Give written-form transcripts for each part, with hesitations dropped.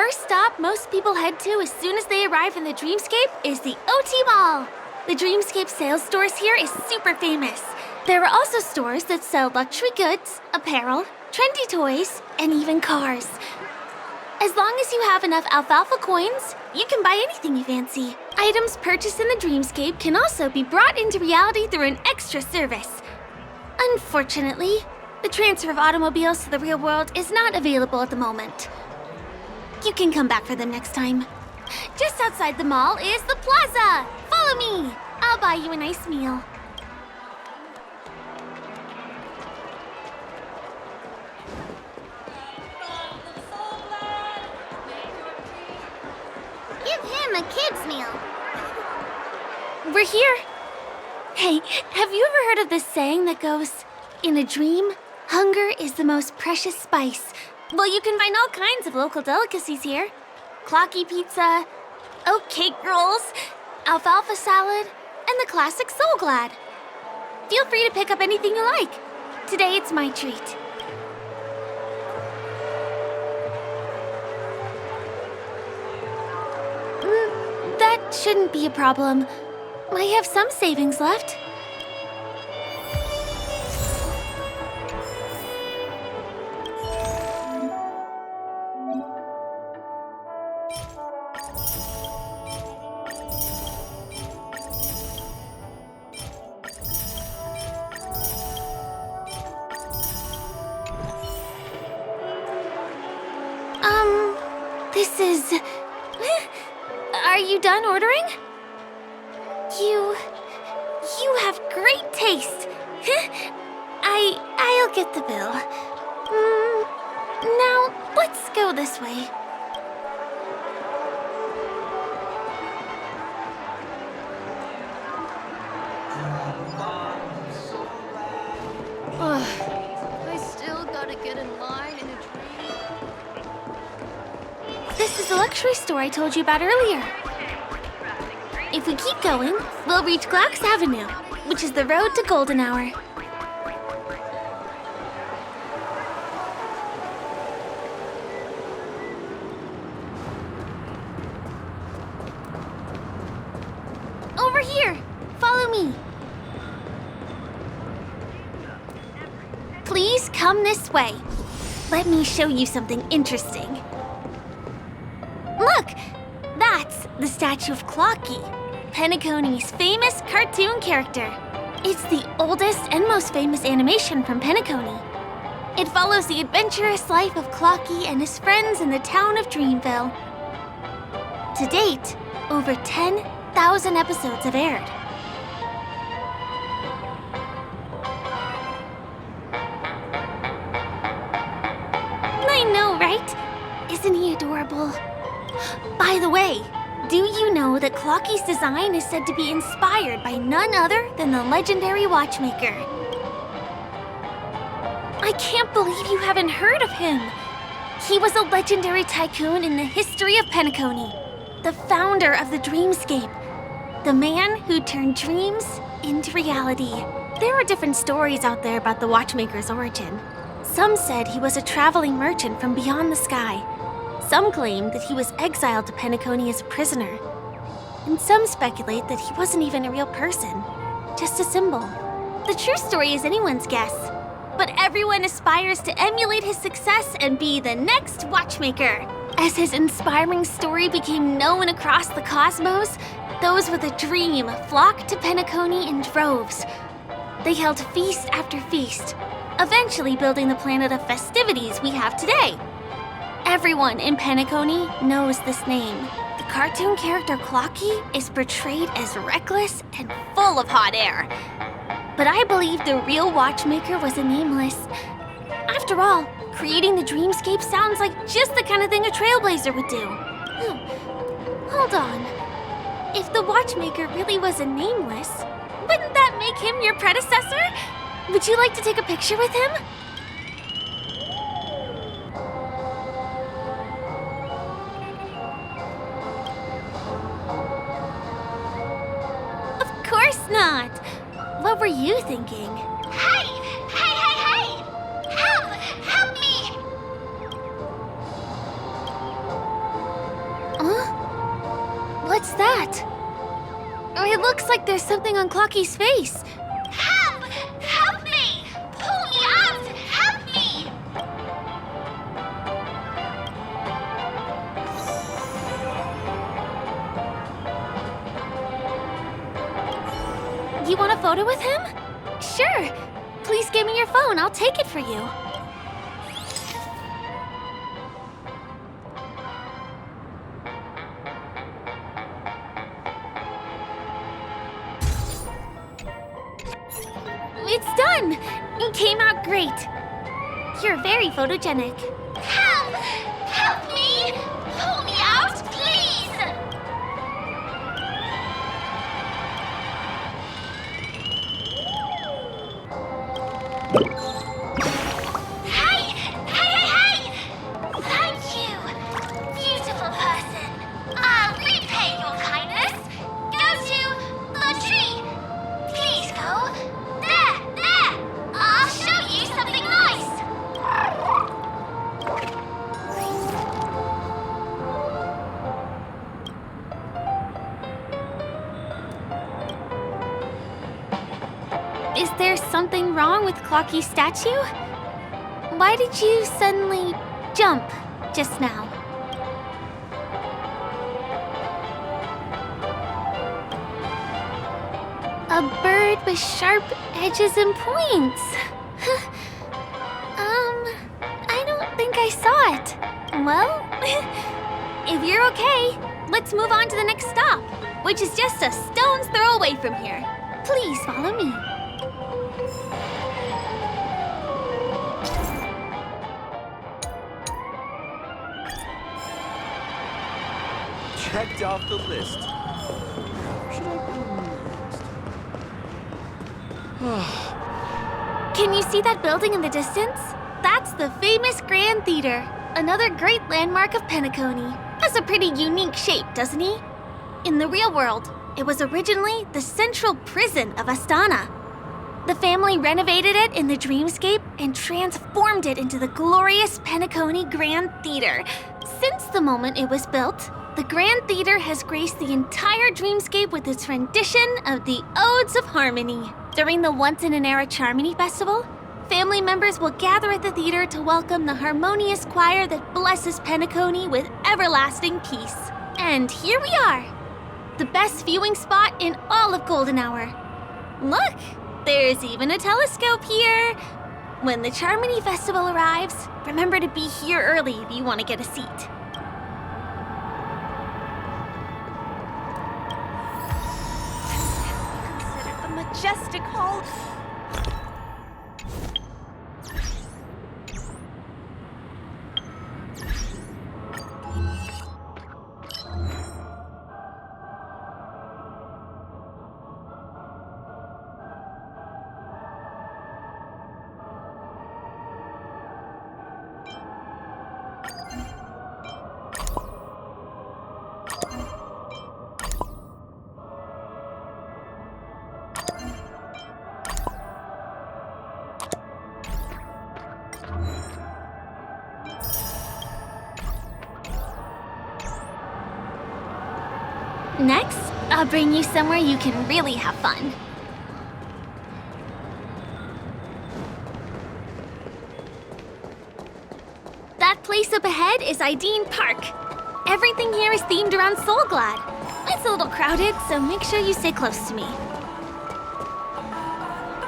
first stop most people head to as soon as they arrive in the Dreamscape is the OT Mall. The Dreamscape sales stores here is super famous. There are also stores that sell luxury goods, apparel, trendy toys, and even cars. As long as you have enough alfalfa coins, you can buy anything you fancy. Items purchased in the Dreamscape can also be brought into reality through an extra service. Unfortunately, the transfer of automobiles to the real world is not available at the moment. You can come back for them next time. Just outside the mall is the plaza! Follow me! I'll buy you a nice meal. Give him a kid's meal. We're here. Hey, have you ever heard of this saying that goes, "In a dream, hunger is the most precious spice"? Well, you can find all kinds of local delicacies here. Clocky pizza, oat cake rolls, alfalfa salad, and the classic Soul Glad. Feel free to pick up anything you like. Today it's my treat. That shouldn't be a problem. I have some savings left. This is... Are you done ordering? You have great taste. I'll get the bill. Now, let's go this way. I still gotta get in line in a dream. This is the luxury store I told you about earlier. If we keep going, we'll reach Glax Avenue, which is the road to Golden Hour. Over here! Follow me! Please come this way. Let me show you something interesting. Look! That's the statue of Clocky, Penacony's famous cartoon character. It's the oldest and most famous animation from Penacony. It follows the adventurous life of Clocky and his friends in the town of Dreamville. To date, over 10,000 episodes have aired. I know, right? Isn't he adorable? By the way, do you know that Clocky's design is said to be inspired by none other than the legendary watchmaker? I can't believe you haven't heard of him. He was a legendary tycoon in the history of Penacony, the founder of the Dreamscape, the man who turned dreams into reality. There are different stories out there about the watchmaker's origin. Some said he was a traveling merchant from beyond the sky. Some claim that he was exiled to Penacony as a prisoner. And some speculate that he wasn't even a real person, just a symbol. The true story is anyone's guess, but everyone aspires to emulate his success and be the next watchmaker. As his inspiring story became known across the cosmos, those with a dream flocked to Penacony in droves. They held feast after feast, eventually building the planet of festivities we have today. Everyone in Penacony knows this name. The cartoon character Clocky is portrayed as reckless and full of hot air. But I believe the real watchmaker was a nameless. After all, creating the Dreamscape sounds like just the kind of thing a trailblazer would do. Hold on. If the watchmaker really was a nameless, wouldn't that make him your predecessor? Would you like to take a picture with him? Of course not. What were you thinking? Hey! Help me! What's that? Oh, it looks like there's something on Clocky's face. Help! Help me! Pull me out! Help me! You want a photo with him? Sure. Please give me your phone. I'll take it for you. It's done! It came out great. You're very photogenic. Help! Help me! Pull me out, please! Hey! Hey, hey, hey! Thank you, beautiful person. I'll repay your kindness. Go to the tree. Please go. There, there! I'll show you something nice. Is there something wrong with Clocky's statue? Why did you suddenly jump just now? A bird with sharp edges and points. I don't think I saw it. Well, if you're okay, let's move on to the next stop, which is just a stone's throw away from here. Please follow me. Checked off the list. Should I go next? Can you see that building in the distance? That's the famous Grand Theater, another great landmark of Penacony. Has a pretty unique shape, doesn't he? In the real world, it was originally the central prison of Astana. The family renovated it in the dreamscape and transformed it into the glorious Penacony Grand Theater. Since the moment it was built, the Grand Theater has graced the entire dreamscape with its rendition of the Odes of Harmony. During the Once-in-an-Era Charmony Festival, family members will gather at the theater to welcome the harmonious choir that blesses Penacony with everlasting peace. And here we are, the best viewing spot in all of Golden Hour. Look, there's even a telescope here. When the Charmony Festival arrives, remember to be here early if you want to get a seat. Consider the majestic hall. Next, I'll bring you somewhere you can really have fun. That place up ahead is Ideen Park. Everything here is themed around Soulglad. It's a little crowded, so make sure you stay close to me.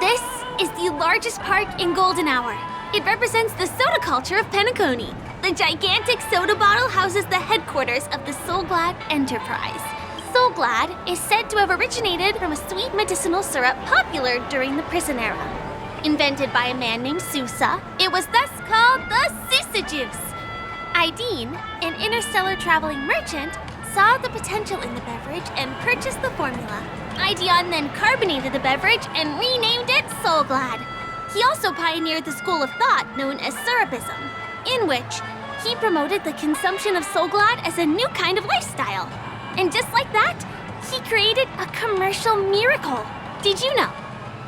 This is the largest park in Golden Hour. It represents the soda culture of Penacony. The gigantic soda bottle houses the headquarters of the Soulglad Enterprise. Soulglad is said to have originated from a sweet medicinal syrup popular during the prison era. Invented by a man named Sousa, it was thus called the Sousa Juice. Ideen, an interstellar traveling merchant, saw the potential in the beverage and purchased the formula. Ideon then carbonated the beverage and renamed it Soulglad. He also pioneered the school of thought known as Syrupism, in which he promoted the consumption of Soulglad as a new kind of lifestyle. And just like that, he created a commercial miracle. Did you know?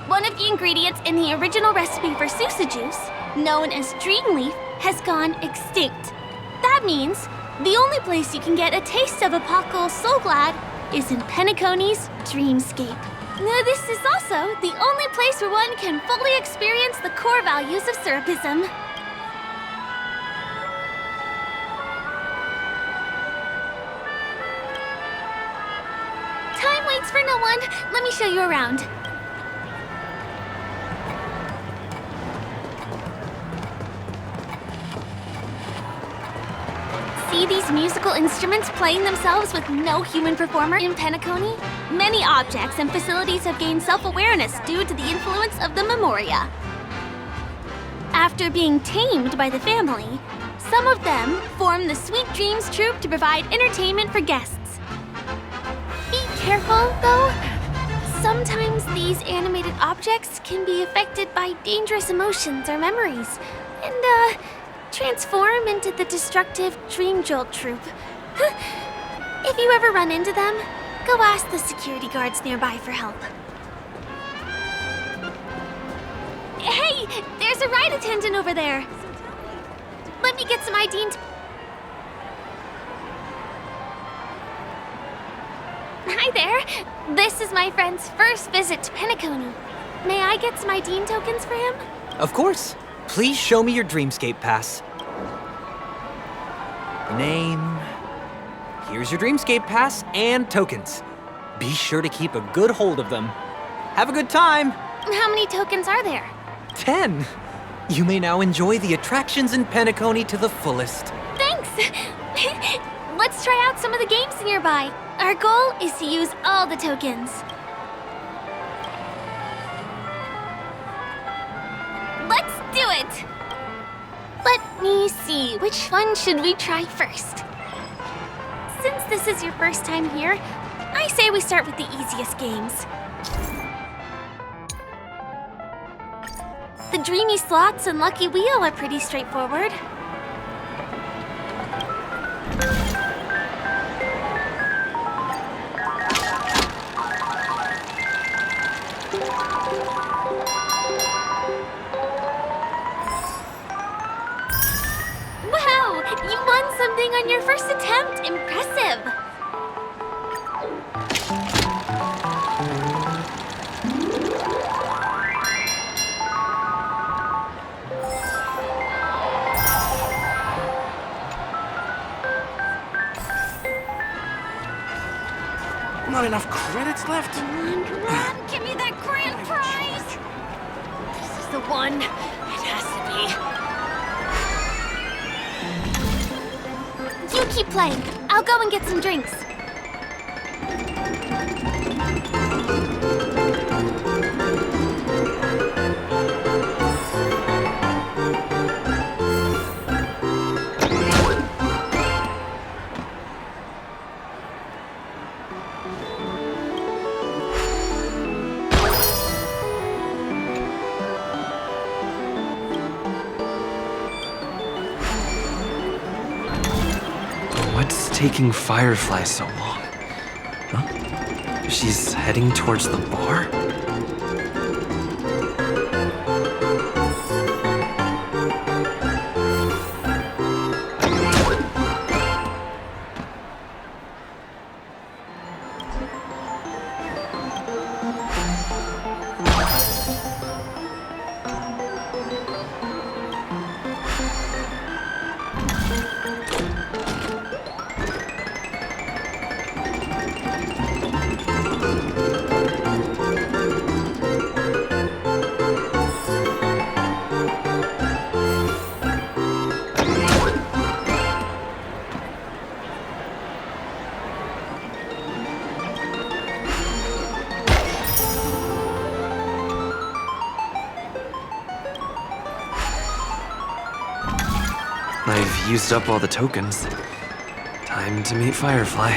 One of the ingredients in the original recipe for Sousa juice, known as Dreamleaf, has gone extinct. That means the only place you can get a taste of Apocalypse Soulglad is in Penacony's Dreamscape. Now, this is also the only place where one can fully experience the core values of Syrupism. Time waits for no one. Let me show you around. See these musical instruments playing themselves with no human performer in Penacony? Many objects and facilities have gained self-awareness due to the influence of the Memoria. After being tamed by the family, some of them form the Sweet Dreams Troupe to provide entertainment for guests. Be careful, though. Sometimes these animated objects can be affected by dangerous emotions or memories, and, transform into the destructive Dream Jolt Troupe. If you ever run into them, go ask the security guards nearby for help. Hey, there's a ride attendant over there. Let me get some ID and... Hi there. This is my friend's first visit to Penacony. May I get some ID tokens for him? Of course. Please show me your Dreamscape pass. Name. Here's your Dreamscape pass and tokens. Be sure to keep a good hold of them. Have a good time. How many tokens are there? 10. You may now enjoy the attractions in Penacony to the fullest. Thanks. Let's try out some of the games nearby. Our goal is to use all the tokens. Let's do it! Let me see, which one should we try first? Since this is your first time here, I say we start with the easiest games. The Dreamy Slots and Lucky Wheel are pretty straightforward. Wow! You won something on your first attempt! Impressive! Not enough credits left? Come on, give me that grand prize! This is the one. It has to be. You keep playing. I'll go and get some drinks. What's taking Firefly so long? Huh? She's heading towards the bar? I've used up all the tokens. Time to meet Firefly.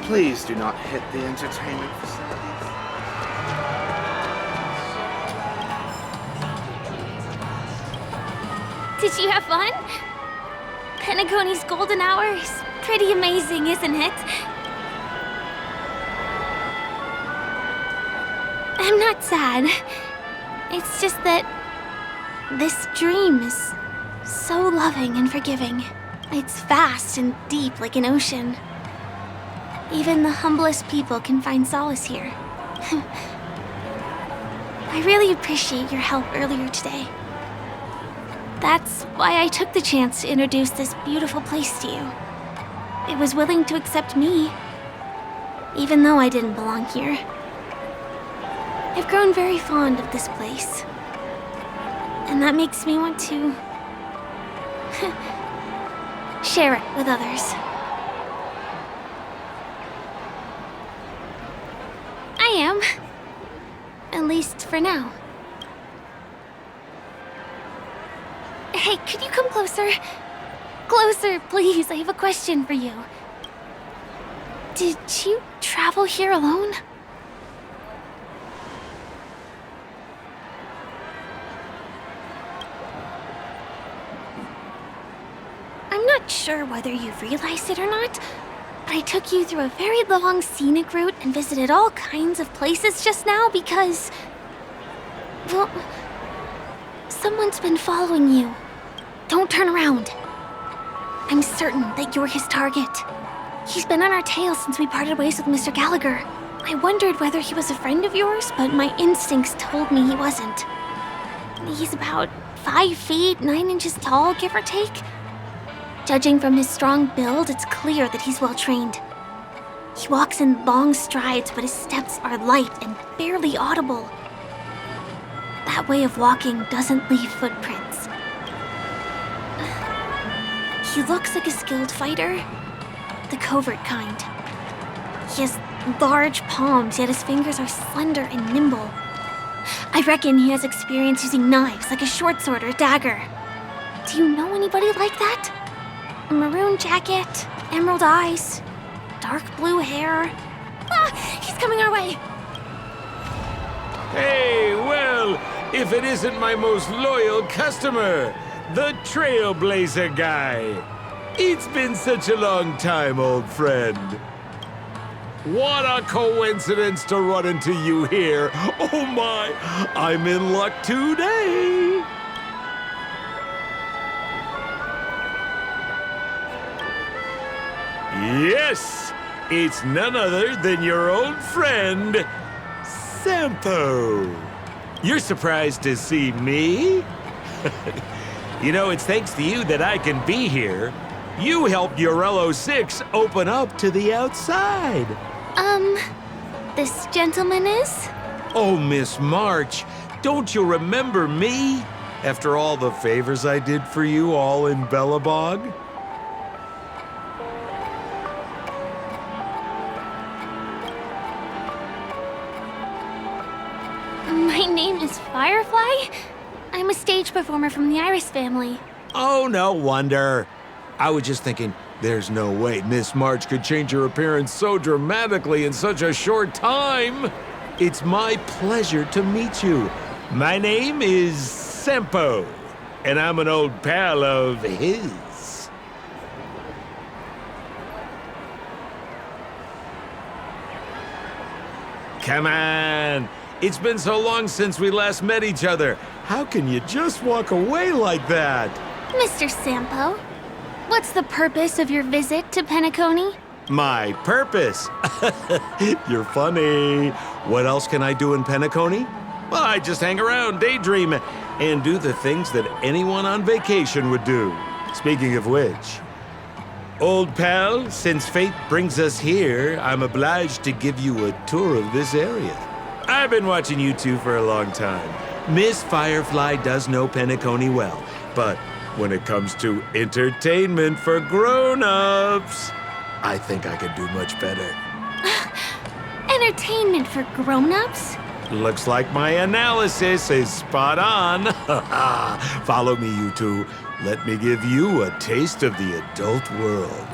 Please do not hit the entertainment facilities. Did you have fun? Penacony's golden hour is pretty amazing, isn't it? I'm not sad. It's just that this dream is so loving and forgiving. It's vast and deep like an ocean. Even the humblest people can find solace here. I really appreciate your help earlier today. That's why I took the chance to introduce this beautiful place to you. It was willing to accept me, even though I didn't belong here. I've grown very fond of this place, and that makes me want to share it with others. I am. At least for now. Hey, could you come closer? Closer, please. I have a question for you. Did you travel here alone? I'm not sure whether you've realized it or not, but I took you through a very long scenic route and visited all kinds of places just now because... well, someone's been following you. Don't turn around. I'm certain that you're his target. He's been on our tail since we parted ways with Mr. Gallagher. I wondered whether he was a friend of yours, but my instincts told me he wasn't. He's about 5 feet, 9 inches tall, give or take. Judging from his strong build, it's clear that he's well trained. He walks in long strides, but his steps are light and barely audible. That way of walking doesn't leave footprints. He looks like a skilled fighter, the covert kind. He has large palms, yet his fingers are slender and nimble. I reckon he has experience using knives, like a short sword or dagger. Do you know anybody like that? A maroon jacket, emerald eyes, dark blue hair. Ah, he's coming our way. Hey, well, if it isn't my most loyal customer, the Trailblazer guy. It's been such a long time, old friend. What a coincidence to run into you here. Oh my, I'm in luck today. Yes, it's none other than your old friend, Sampo. You're surprised to see me? You know, it's thanks to you that I can be here. You helped Urello 6 open up to the outside. This gentleman is? Oh, Miss March, don't you remember me? After all the favors I did for you all in Bellabog? My name is Firefly. I'm a stage performer from the Iris family. Oh, no wonder. I was just thinking, there's no way Miss March could change her appearance so dramatically in such a short time. It's my pleasure to meet you. My name is Sampo, and I'm an old pal of his. Come on. It's been so long since we last met each other. How can you just walk away like that? Mr. Sampo, what's the purpose of your visit to Penacony? My purpose? You're funny. What else can I do in Penacony? Well, I just hang around, daydream, and do the things that anyone on vacation would do. Speaking of which, old pal, since fate brings us here, I'm obliged to give you a tour of this area. I've been watching you two for a long time. Miss Firefly does know Penacony well, but when it comes to entertainment for grown-ups, I think I could do much better. Entertainment for grown-ups? Looks like my analysis is spot on. Follow me, you two. Let me give you a taste of the adult world.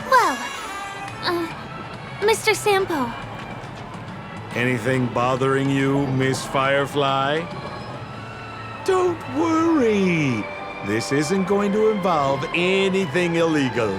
Well, Mr. Sampo. Anything bothering you, Miss Firefly? Don't worry. This isn't going to involve anything illegal.